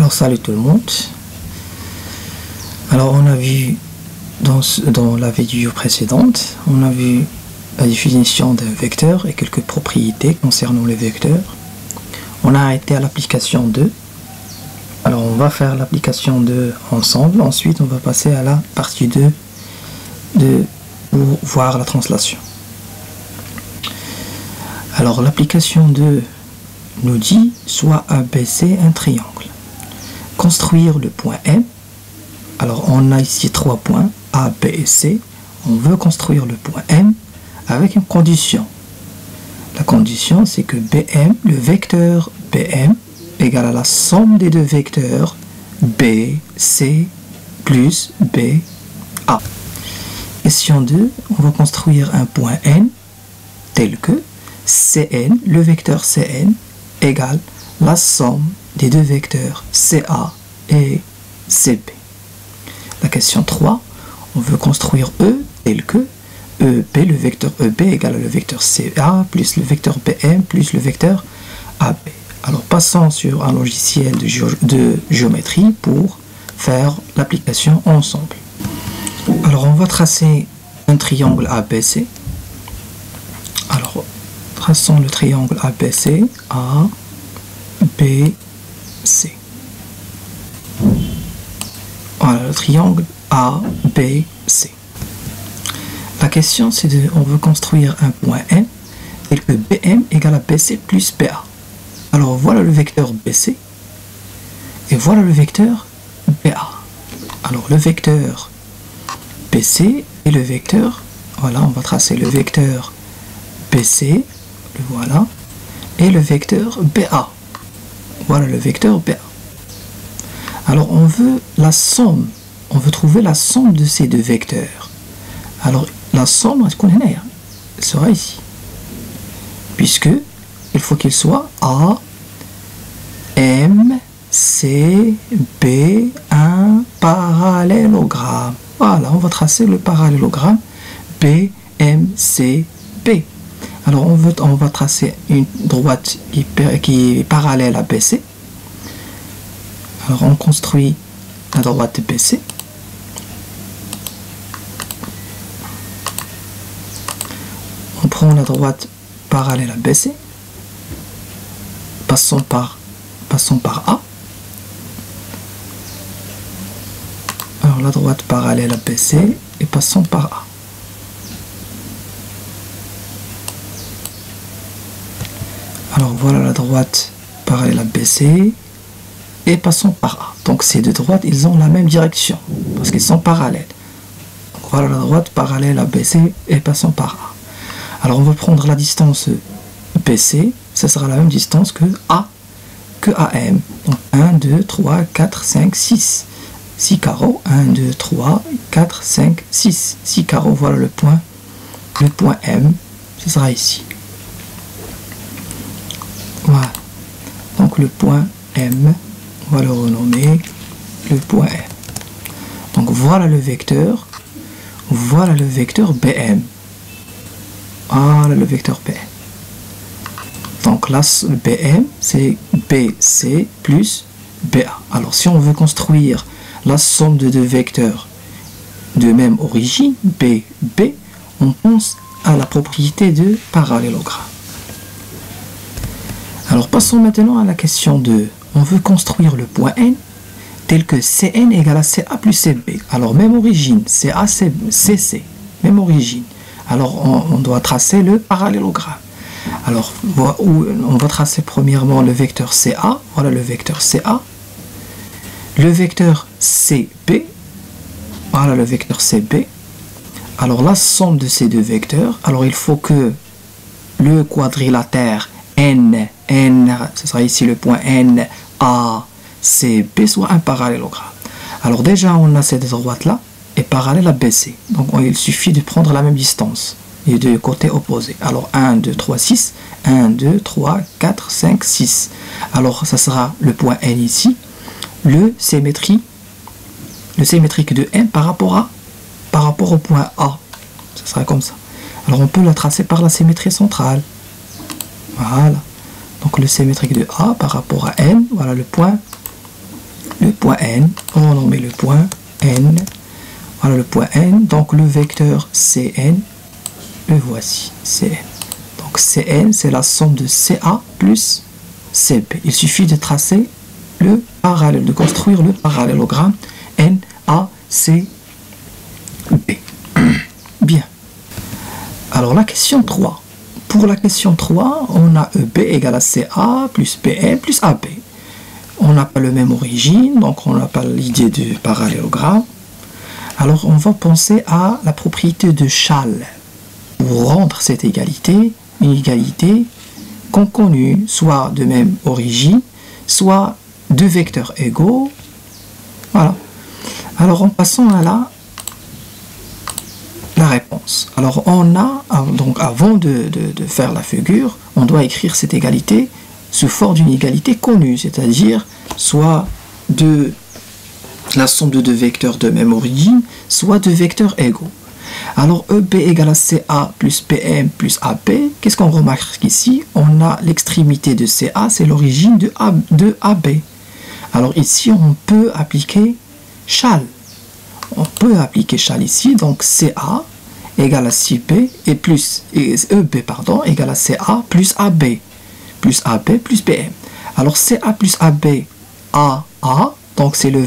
Alors salut tout le monde. Alors on a vu dans la vidéo précédente, on a vu la définition d'un vecteur et quelques propriétés concernant les vecteurs. On a arrêté à l'application 2. Alors on va faire l'application 2 ensemble, ensuite on va passer à la partie 2 pour voir la translation. Alors l'application 2 nous dit soit ABC un triangle. Construire le point M. Alors on a ici 3 points A, B et C. On veut construire le point M avec une condition. La condition c'est que BM, le vecteur BM égale à la somme des deux vecteurs B, C plus B, A. Question 2, on va construire un point N tel que Cn, le vecteur Cn égale la somme des deux vecteurs CA et CB. La question 3, on veut construire E tel que EP, le vecteur EB égale le vecteur CA plus le vecteur BM plus le vecteur AB. Alors passons sur un logiciel de géométrie pour faire l'application ensemble. Alors on va tracer un triangle ABC. Alors traçons le triangle ABC, A, B, C. Voilà le triangle A, B, C. La question c'est on veut construire un point M tel que BM égale à BC plus BA. Alors voilà le vecteur BC et voilà le vecteur BA. Alors le vecteur BC et le vecteur, voilà on va tracer le vecteur BC, le voilà, et le vecteur BA. Voilà le vecteur BA. Alors on veut la somme, on veut trouver la somme de ces deux vecteurs. Alors la somme, elle sera ici. Puisque il faut qu'il soit A, M, C, B, un parallélogramme. Voilà, on va tracer le parallélogramme B, M, C, B. Alors on va tracer une droite qui est parallèle à BC. Alors on construit la droite BC. On prend la droite parallèle à BC. Passons par A. Alors la droite parallèle à BC et passons par A. Alors voilà la droite parallèle à BC et passons par A. Donc ces deux droites, ils ont la même direction parce qu'ils sont parallèles. Donc, voilà la droite parallèle à BC et passons par A. Alors on va prendre la distance BC, ça sera la même distance que AM. Donc 1, 2, 3, 4, 5, 6. 6 carreaux. 1, 2, 3, 4, 5, 6. 6 carreaux, voilà le point M, ce sera ici. Voilà. Donc le point M, on va le renommer le point M. Donc voilà le vecteur BM. Voilà le vecteur BM. Donc là, BM, c'est BC plus BA. Alors si on veut construire la somme de deux vecteurs de même origine, BB, on pense à la propriété de parallélogramme. Alors passons maintenant à la question 2. On veut construire le point N tel que Cn égale à Ca plus Cb. Alors même origine, Ca, Cc, même origine. Alors on doit tracer le parallélogramme. Alors on va tracer premièrement le vecteur Ca. Voilà le vecteur Ca. Le vecteur Cb. Voilà le vecteur Cb. Alors la somme de ces deux vecteurs. Alors il faut que le quadrilatère N, ce sera ici le point N, A, C, B soit un parallélogramme. Alors déjà on a cette droite là est parallèle à BC. Donc il suffit de prendre la même distance et de côté opposé. Alors 1, 2, 3, 6. 1, 2, 3, 4, 5, 6. Alors ça sera le point N ici. Le symétrique de M par rapport au point A. Ça sera comme ça. Alors on peut la tracer par la symétrie centrale. Voilà. Donc le symétrique de A par rapport à N, voilà le point le point n, renommer le point n. Voilà le point n, donc le vecteur Cn, le voici, Cn. Donc Cn, c'est la somme de Ca plus Cb. Il suffit de tracer le parallèle, de construire le parallélogramme NACB. Bien. Alors la question 3. Pour la question 3, on a EB égale à CA plus BM plus AB. On n'a pas la même origine, donc on n'a pas l'idée du parallélogramme. Alors on va penser à la propriété de Schall pour rendre cette égalité une égalité conconue, soit de même origine, soit deux vecteurs égaux. Voilà. Alors en passant à la réponse. Alors on a, donc avant de faire la figure, on doit écrire cette égalité sous forme d'une égalité connue, c'est-à-dire soit la somme de deux vecteurs de même origine, soit deux vecteurs égaux. Alors EB égale à CA plus BM plus AB, qu'est-ce qu'on remarque ici? On a l'extrémité de CA, c'est l'origine de AB. Alors ici, on peut appliquer Schall. On peut appliquer Schall ici, donc CA égale à CB et plus EB pardon égale à CA plus AB plus BM. Alors CA plus AB AA, donc c'est le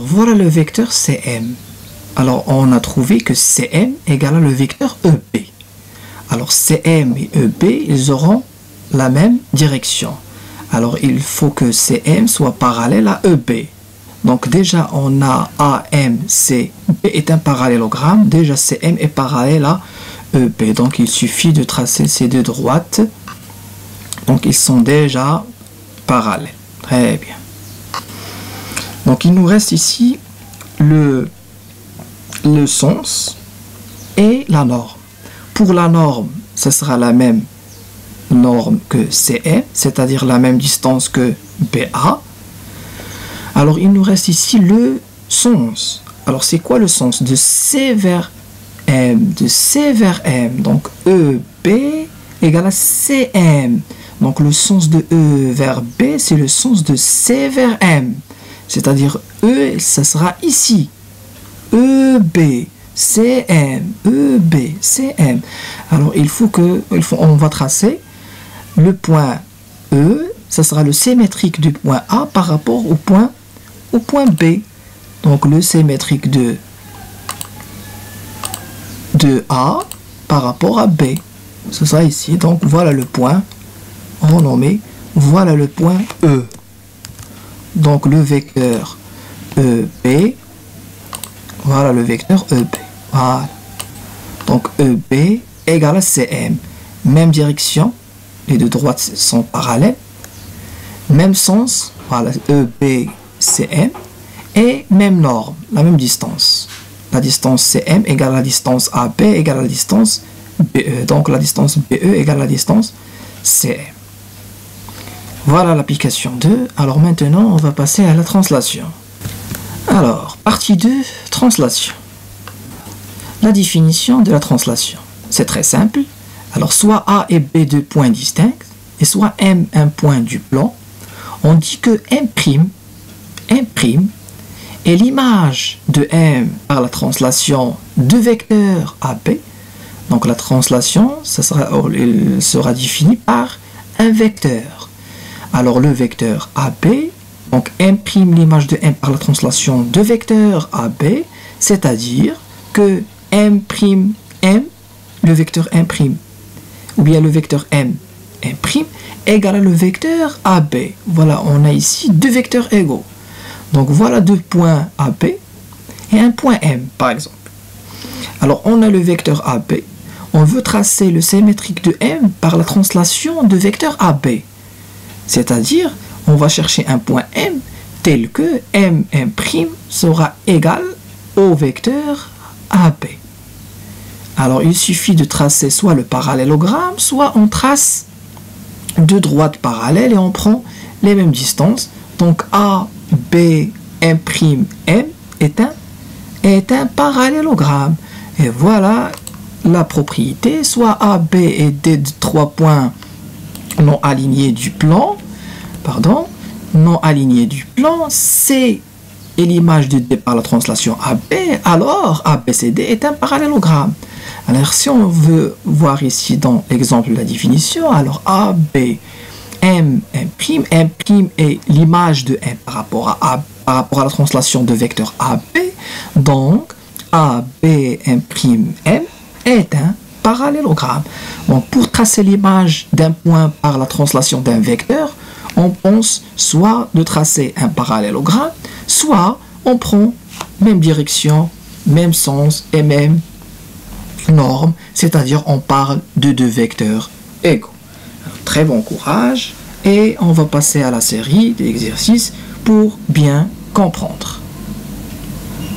voilà le vecteur Cm. Alors, on a trouvé que Cm égale à le vecteur EB. Alors, Cm et EB, ils auront la même direction. Alors, il faut que Cm soit parallèle à EB. Donc, déjà, on a AMC. B est un parallélogramme. Déjà, Cm est parallèle à EB. Donc, il suffit de tracer ces deux droites. Donc, ils sont déjà parallèles. Très bien. Donc il nous reste ici le sens et la norme. Pour la norme, ce sera la même norme que CM, c'est-à-dire la même distance que BA. Alors il nous reste ici le sens. Alors c'est quoi le sens? De C vers M, de C vers M. Donc EB égale à CM. Donc le sens de E vers B, c'est le sens de C vers M. C'est-à-dire E, ça sera ici. EB, CM, EB, CM. Alors on va tracer le point E, ça sera le symétrique du point A par rapport au point B. Donc le symétrique de A par rapport à B. C'est ça ici. Donc voilà le point renommé. Voilà le point E. Donc le vecteur EB, voilà le vecteur EB. Voilà. Donc EB égale à CM. Même direction, les deux droites sont parallèles. Même sens, voilà, EB, CM. Et même norme, la même distance. La distance CM égale à la distance AB égale à la distance BE. Donc la distance BE égale à la distance CM. Voilà l'application 2. Alors maintenant, on va passer à la translation. Alors, partie 2, translation. La définition de la translation. C'est très simple. Alors, soit A et B deux points distincts, et soit M un point du plan. On dit que M' est l'image de M par la translation de vecteur AB. Donc la translation, elle sera définie par un vecteur. Alors le vecteur AB, donc M' l'image de M par la translation de vecteur AB, c'est-à-dire que M', le vecteur M', ou bien le vecteur M' égale à le vecteur AB. Voilà, on a ici deux vecteurs égaux. Donc voilà deux points AB et un point M, par exemple. Alors on a le vecteur AB, on veut tracer le symétrique de M par la translation de vecteur AB. C'est-à-dire, on va chercher un point M tel que M' sera égal au vecteur AB. Alors, il suffit de tracer soit le parallélogramme, soit on trace deux droites parallèles et on prend les mêmes distances. Donc, A, B, M' M est un parallélogramme. Et voilà la propriété, soit A, B et D de 3 points non alignés du plan, non alignés du plan, C est l'image de D par la translation AB, alors ABCD est un parallélogramme. Alors si on veut voir ici dans l'exemple de la définition, alors AB, M est l'image de M par rapport à la translation de vecteur AB, donc AB'M' est un parallélogramme. Donc pour tracer l'image d'un point par la translation d'un vecteur, on pense soit de tracer un parallélogramme, soit on prend même direction, même sens et même norme, c'est-à-dire on parle de deux vecteurs égaux. Alors, très bon courage et on va passer à la série d'exercices pour bien comprendre.